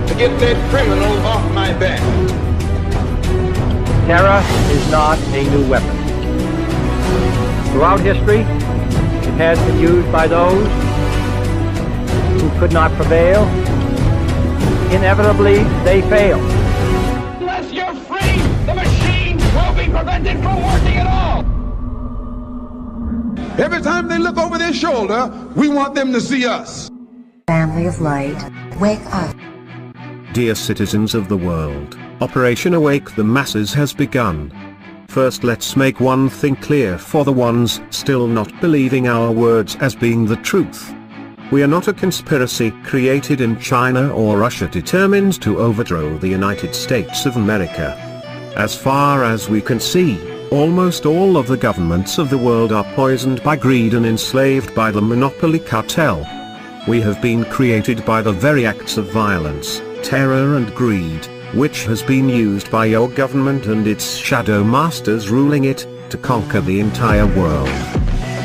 to get that criminal off my back. Terror is not a new weapon. Throughout history, it has been used by those who could not prevail. Inevitably, they fail. Unless you're free, the machine will be prevented from working at all. Every time they look over their shoulder, we want them to see us. Family of light, wake up. Dear citizens of the world, Operation Awake the Masses has begun. First, let's make one thing clear for the ones still not believing our words as being the truth. We are not a conspiracy created in China or Russia determined to overthrow the United States of America. As far as we can see, almost all of the governments of the world are poisoned by greed and enslaved by the monopoly cartel. We have been created by the very acts of violence, terror and greed, which has been used by your government and its shadow masters ruling it, to conquer the entire world.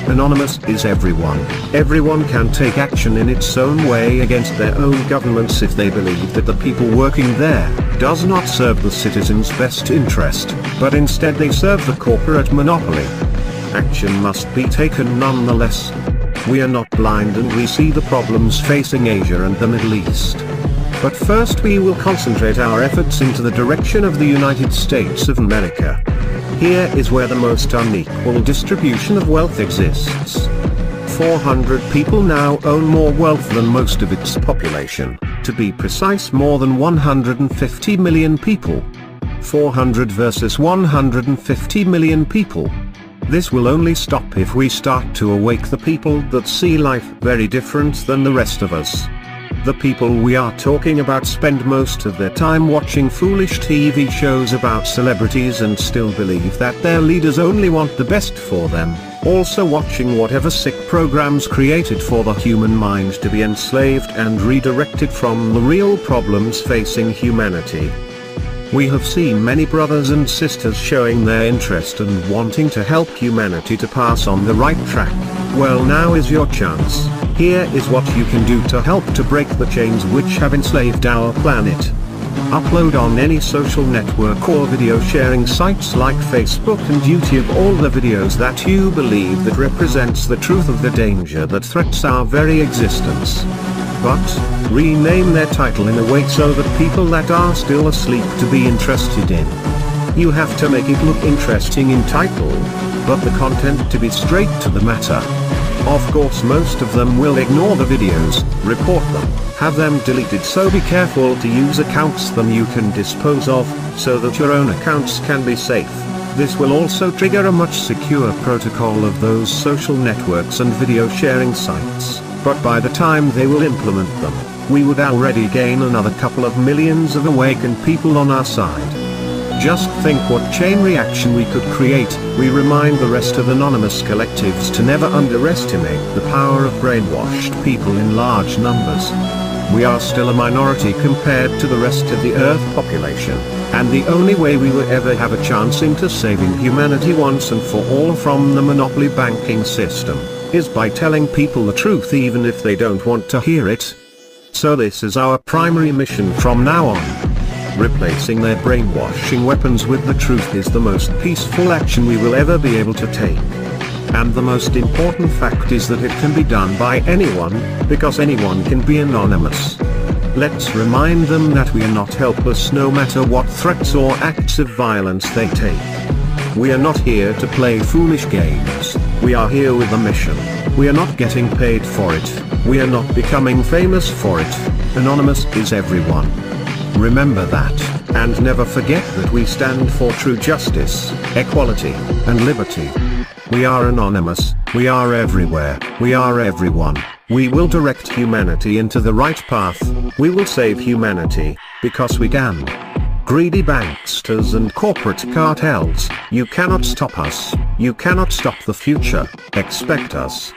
Anonymous is everyone. Everyone can take action in its own way against their own governments if they believe that the people working there does not serve the citizens' best interest, but instead they serve the corporate monopoly. Action must be taken nonetheless. We are not blind and we see the problems facing Asia and the Middle East. But first we will concentrate our efforts into the direction of the United States of America. Here is where the most unequal distribution of wealth exists. 400 people now own more wealth than most of its population, to be precise more than 150 million people. 400 versus 150 million people. This will only stop if we start to awake the people that see life very different than the rest of us. The people we are talking about spend most of their time watching foolish TV shows about celebrities and still believe that their leaders only want the best for them, also watching whatever sick programs created for the human mind to be enslaved and redirected from the real problems facing humanity. We have seen many brothers and sisters showing their interest and wanting to help humanity to pass on the right track. Well, now is your chance. Here is what you can do to help to break the chains which have enslaved our planet. Upload on any social network or video sharing sites like Facebook and YouTube all the videos that you believe that represents the truth of the danger that threats our very existence. But, rename their title in a way so that people that are still asleep to be interested in. You have to make it look interesting in title, but the content to be straight to the matter. Of course most of them will ignore the videos, report them, have them deleted, so be careful to use accounts them you can dispose of, so that your own accounts can be safe. This will also trigger a much secure protocol of those social networks and video sharing sites, but by the time they will implement them, we would already gain another couple of millions of awakened people on our side. Just think what chain reaction we could create. We remind the rest of anonymous collectives to never underestimate the power of brainwashed people in large numbers. We are still a minority compared to the rest of the Earth population, and the only way we will ever have a chance into saving humanity once and for all from the monopoly banking system, is by telling people the truth even if they don't want to hear it. So this is our primary mission from now on. Replacing their brainwashing weapons with the truth is the most peaceful action we will ever be able to take. And the most important fact is that it can be done by anyone, because anyone can be anonymous. Let's remind them that we are not helpless no matter what threats or acts of violence they take. We are not here to play foolish games. We are here with a mission. We are not getting paid for it. We are not becoming famous for it. Anonymous is everyone. Remember that, and never forget that we stand for true justice, equality, and liberty. We are anonymous, we are everywhere, we are everyone. We will direct humanity into the right path. We will save humanity, because we can. Greedy banksters and corporate cartels, you cannot stop us. You cannot stop the future. Expect us.